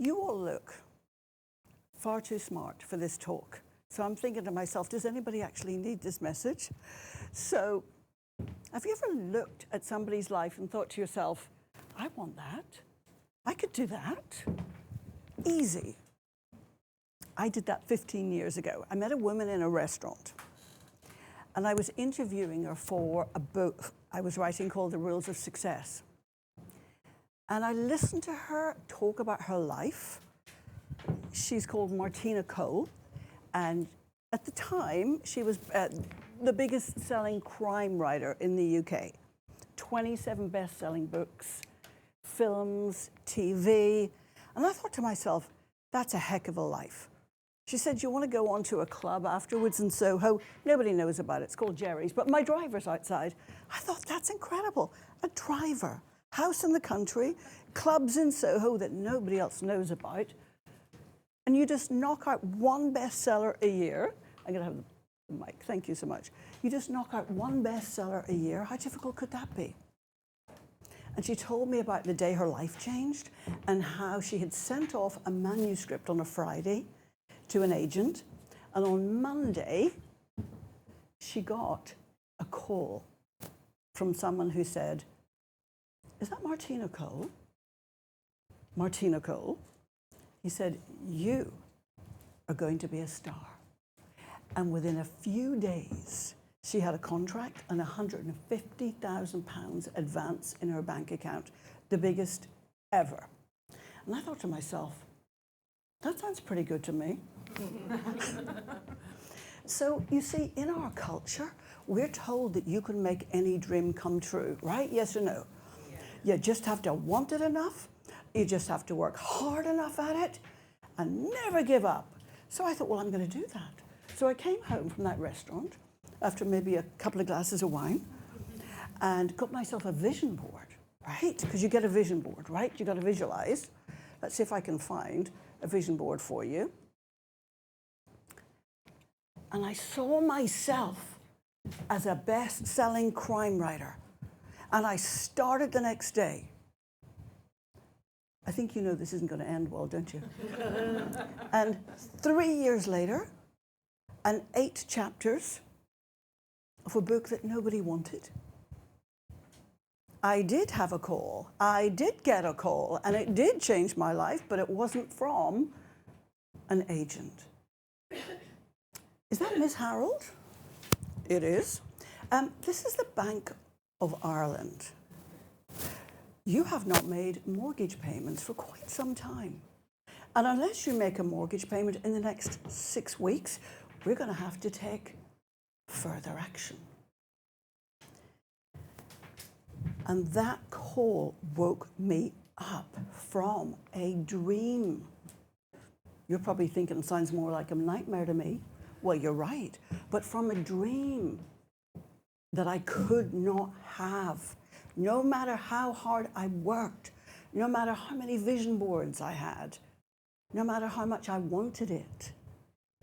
You all look far too smart for this talk. So I'm thinking to myself, does anybody actually need this message? So have you ever looked at somebody's life and thought to yourself, I want that. I could do that. Easy. I did that 15 years ago. I met a woman in a restaurant, and I was interviewing her for a book I was writing called The Rules of Success. And I listened to her talk about her life. She's called Martina Cole, and at the time, she was the biggest selling crime writer in the UK. 27 best-selling books, films, TV. And I thought to myself, that's a heck of a life. She said, you want to go on to a club afterwards in Soho? Nobody knows about it. It's called Jerry's, but my driver's outside. I thought, that's incredible. A driver, house in the country, clubs in Soho that nobody else knows about. And you just knock out one bestseller a year. I'm going to have the mic. Thank you so much. You just knock out one bestseller a year. How difficult could that be? And she told me about the day her life changed and how she had sent off a manuscript on a Friday to an agent. And on Monday, she got a call from someone who said, is that Martina Cole? Martina Cole? He said, you are going to be a star. And within a few days, she had a contract and £150,000 advance in her bank account, the biggest ever. And I thought to myself, that sounds pretty good to me. So you see, in our culture, we're told that you can make any dream come true, right? Yes or no? Yeah. You just have to want it enough. You just have to work hard enough at it and never give up. So I thought, well, I'm going to do that. So I came home from that restaurant after maybe a couple of glasses of wine and got myself a vision board, right? Because you get a vision board, right? You got to visualize. Let's see if I can find a vision board for you. And I saw myself as a best-selling crime writer. And I started the next day. I think you know this isn't going to end well, don't you? And 3 years later, and 8 chapters of a book that nobody wanted. I did have a call. I did get a call, and it did change my life, but it wasn't from an agent. Is that Miss Harrold? It is. This is the Bank of Ireland. You have not made mortgage payments for quite some time. And unless you make a mortgage payment in the next 6 weeks, we're going to have to take further action. And that call woke me up from a dream. You're probably thinking it sounds more like a nightmare to me. Well, you're right. But from a dream that I could not have. No matter how hard I worked, no matter how many vision boards I had, no matter how much I wanted it,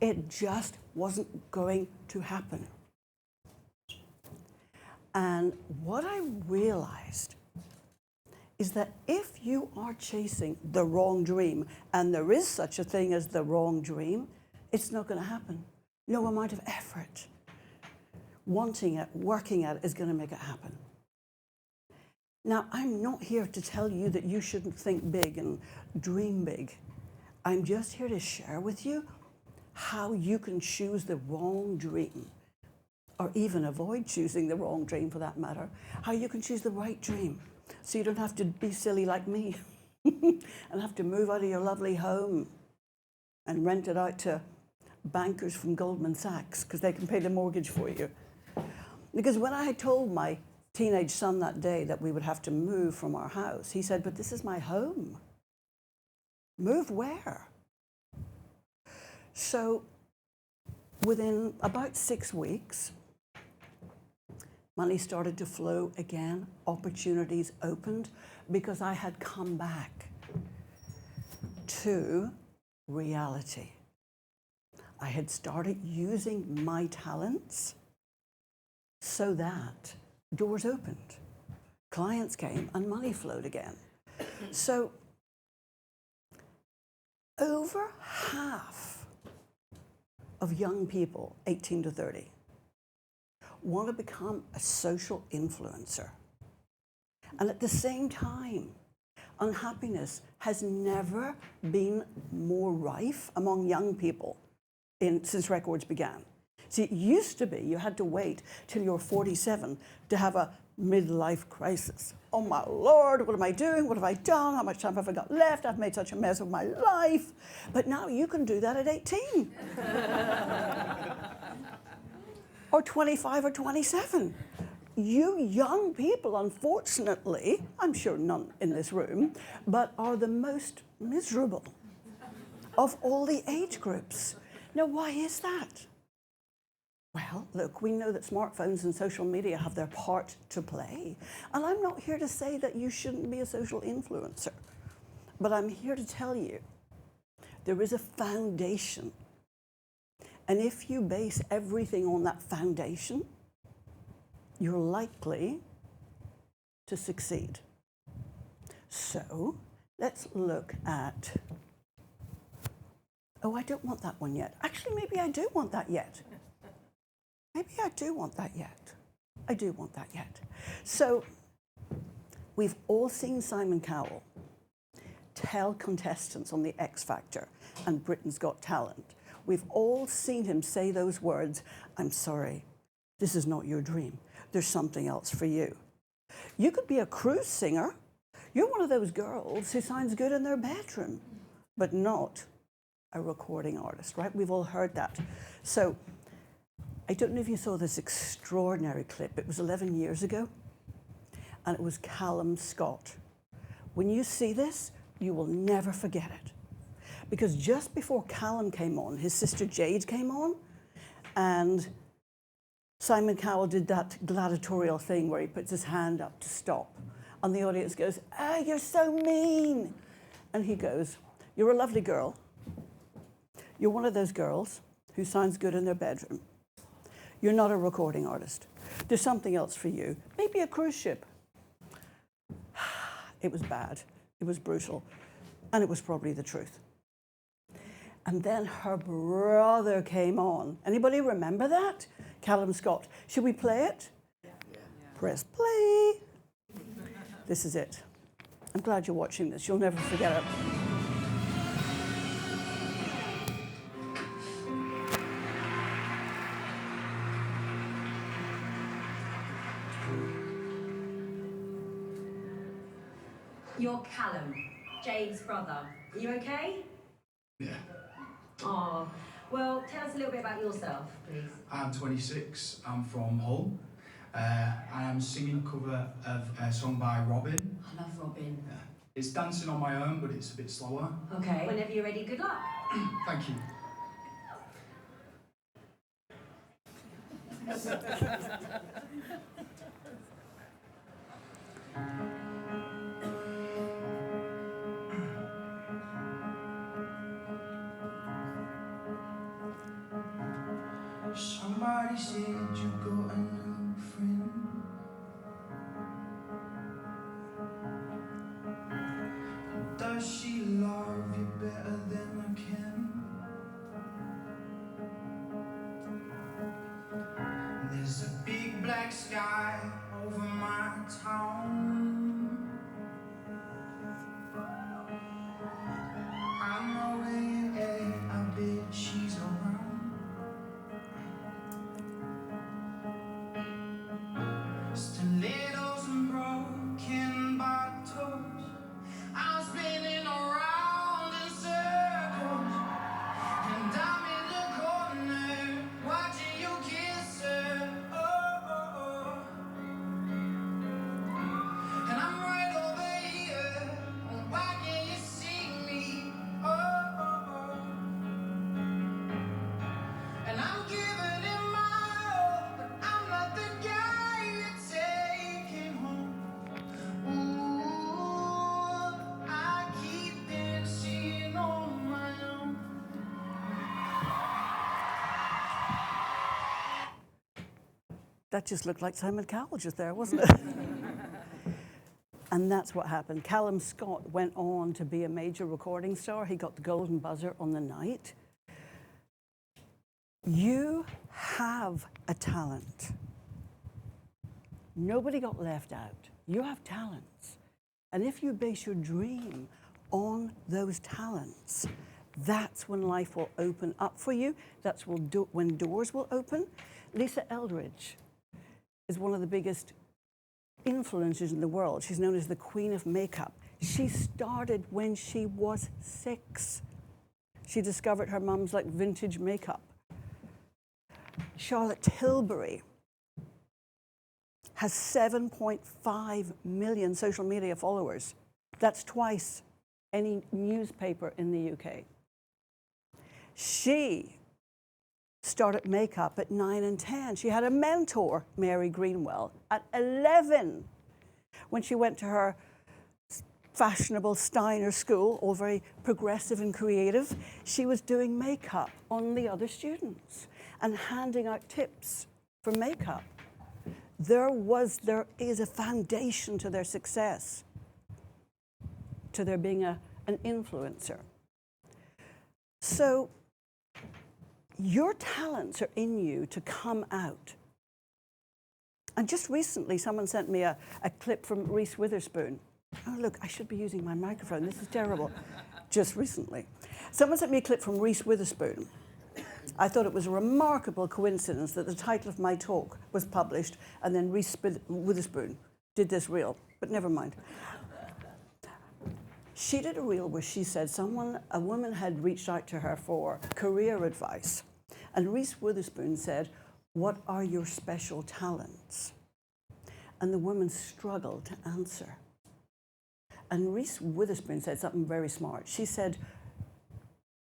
it just wasn't going to happen. And what I realized is that if you are chasing the wrong dream, and there is such a thing as the wrong dream, it's not going to happen. No amount of effort, wanting it, working at it is going to make it happen. Now, I'm not here to tell you that you shouldn't think big and dream big. I'm just here to share with you how you can choose the wrong dream, or even avoid choosing the wrong dream for that matter, how you can choose the right dream so you don't have to be silly like me and have to move out of your lovely home and rent it out to bankers from Goldman Sachs because they can pay the mortgage for you. Because when I had told my teenage son that day that we would have to move from our house, he said, but this is my home. Move where? So within about 6 weeks, money started to flow again, opportunities opened, because I had come back to reality. I had started using my talents so that doors opened, clients came, and money flowed again. So over half of young people, 18 to 30, want to become a social influencer. And at the same time, unhappiness has never been more rife among young people since records began. See, it used to be you had to wait till you were 47 to have a midlife crisis. Oh my Lord, what am I doing? What have I done? How much time have I got left? I've made such a mess of my life. But now you can do that at 18. Or 25 or 27. You young people, unfortunately, I'm sure none in this room, but are the most miserable of all the age groups. Now, why is that? Well, look, we know that smartphones and social media have their part to play. And I'm not here to say that you shouldn't be a social influencer. But I'm here to tell you, there is a foundation. And if you base everything on that foundation, you're likely to succeed. So let's look at, oh, I don't want that one yet. Actually, maybe I do want that yet. Maybe I do want that yet. I do want that yet. So we've all seen Simon Cowell tell contestants on the X Factor and Britain's Got Talent. We've all seen him say those words, I'm sorry, this is not your dream. There's something else for you. You could be a cruise singer. You're one of those girls who sounds good in their bedroom, but not a recording artist, right? We've all heard that. So I don't know if you saw this extraordinary clip. It was 11 years ago, and it was Callum Scott. When you see this, you will never forget it. Because just before Callum came on, his sister Jade came on, and Simon Cowell did that gladiatorial thing where he puts his hand up to stop. And the audience goes, "Ah, you're so mean." And he goes, "You're a lovely girl. You're one of those girls who sounds good in their bedroom. You're not a recording artist. There's something else for you. Maybe a cruise ship." It was bad. It was brutal. And it was probably the truth. And then her brother came on. Anybody remember that? Callum Scott. Should we play it? Yeah. Press play. This is it. I'm glad you're watching this. You'll never forget it. You're Callum, Jade's brother. Are you okay? Yeah. Oh, well, tell us a little bit about yourself, please. I'm 26, I'm from Hull. I am singing a cover of a song by Robin. I love Robin. Yeah. It's dancing on my own, but it's a bit slower. Okay. Whenever you're ready, good luck. Thank you. Somebody said you got a new friend. Does she love you better than I can? There's a big black sky over my town. I know it, I bet she's around. Stilettos and broken bottles, I'm spinning around in circles, and I'm in the corner watching you kiss her. Oh, oh, oh. And I'm right over here, why can't you see me? Oh, oh, oh. And I'm giving it my all, but I'm not the guy you're taking home. Ooh, I keep dancing on my own. That just looked like Simon Cowell just there, wasn't it? And that's what happened. Callum Scott went on to be a major recording star. He got the golden buzzer on the night. You have a talent. Nobody got left out. You have talents. And if you base your dream on those talents, that's when life will open up for you. That's when doors will open. Lisa Eldridge is one of the biggest influencers in the world. She's known as the Queen of Makeup. She started when she was 6. She discovered her mum's like vintage makeup. Charlotte Tilbury has 7.5 million social media followers. That's twice any newspaper in the UK. She started makeup at 9 and 10. She had a mentor, Mary Greenwell, at 11 when she went to her fashionable Steiner school, all very progressive and creative. She was doing makeup on the other students and handing out tips for makeup. There is a foundation to their success, to their being an influencer. So your talents are in you to come out. And just recently, someone sent me a clip from Reese Witherspoon. Oh, look, I should be using my microphone. This is terrible. Just recently. Someone sent me a clip from Reese Witherspoon. I thought it was a remarkable coincidence that the title of my talk was published and then Reese Witherspoon did this reel, but never mind. She did a reel where she said a woman had reached out to her for career advice. And Reese Witherspoon said, "What are your special talents?" And the woman struggled to answer. And Reese Witherspoon said something very smart. She said,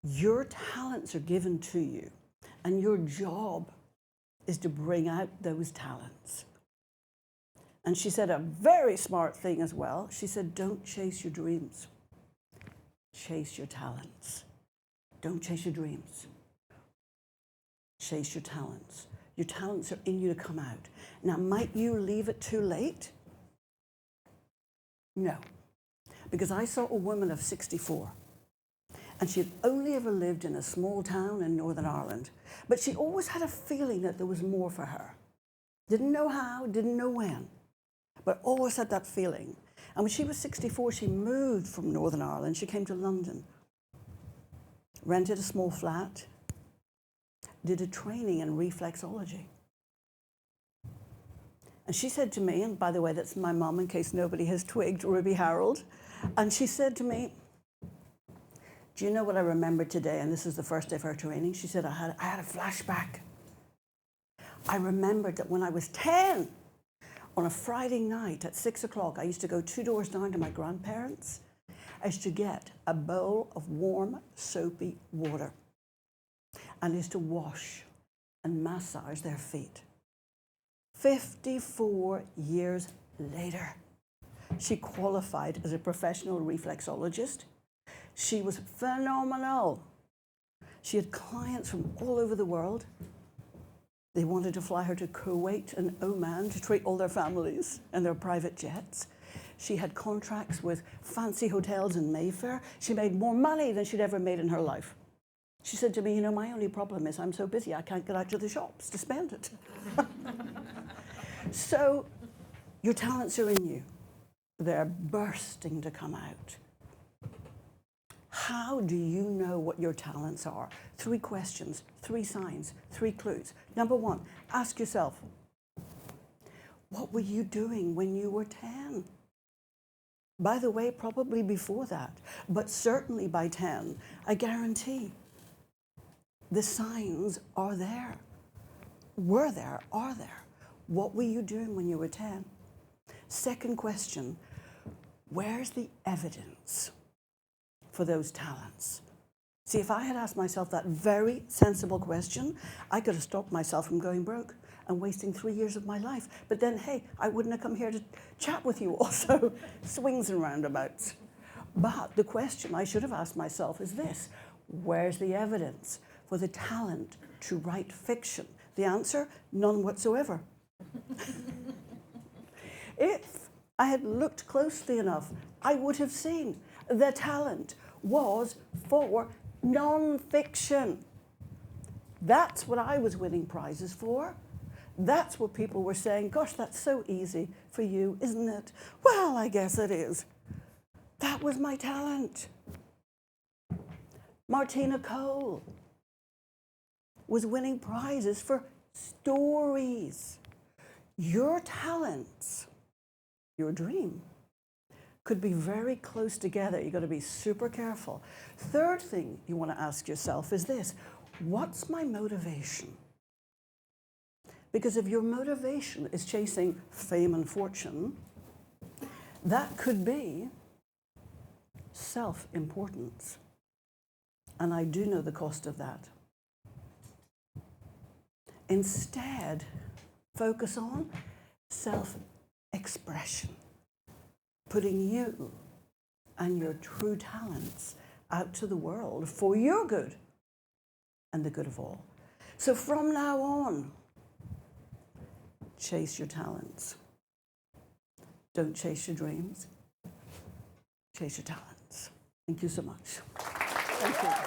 "Your talents are given to you, and your job is to bring out those talents." And she said a very smart thing as well. She said, "Don't chase your dreams. Chase your talents. Don't chase your dreams. Chase your talents. Your talents are in you to come out." Now, might you leave it too late? No. Because I saw a woman of 64, and she had only ever lived in a small town in Northern Ireland, but she always had a feeling that there was more for her. Didn't know how, didn't know when, but always had that feeling. And when she was 64, she moved from Northern Ireland. She came to London, rented a small flat, did a training in reflexology. And she said to me, and by the way, that's my mum in case nobody has twigged, Ruby Harrold, and she said to me, "Do you know what I remember today?" And this is the first day of her training. She said, I had a flashback. I remembered that when I was 10, on a Friday night at 6 o'clock, I used to go 2 doors down to my grandparents. I used to get a bowl of warm, soapy water. And I used to wash and massage their feet. 54 years later, she qualified as a professional reflexologist. She was phenomenal. She had clients from all over the world. They wanted to fly her to Kuwait and Oman to treat all their families and their private jets. She had contracts with fancy hotels in Mayfair. She made more money than she'd ever made in her life. She said to me, "You know, my only problem is I'm so busy I can't get out to the shops to spend it." So your talents are in you. They're bursting to come out. How do you know what your talents are? 3 questions, 3 signs, 3 clues. Number 1, ask yourself, what were you doing when you were 10? By the way, probably before that, but certainly by 10, I guarantee the signs are there. Were there, are there. What were you doing when you were 10? Second question, where's the evidence for those talents? See, if I had asked myself that very sensible question, I could have stopped myself from going broke and wasting 3 years of my life. But then, hey, I wouldn't have come here to chat with you also. Swings and roundabouts. But the question I should have asked myself is this: where's the evidence for the talent to write fiction? The answer, none whatsoever. If I had looked closely enough, I would have seen their talent was for non-fiction. That's what I was winning prizes for. That's what people were saying, gosh, that's so easy for you, isn't it? Well, I guess it is. That was my talent. Martina Cole was winning prizes for stories. Your talents, your dream, could be very close together. You've got to be super careful. Third thing you want to ask yourself is this: what's my motivation? Because if your motivation is chasing fame and fortune, that could be self-importance. And I do know the cost of that. Instead, focus on self-expression, putting you and your true talents out to the world for your good and the good of all. So from now on, chase your talents. Don't chase your dreams. Chase your talents. Thank you so much. Thank you.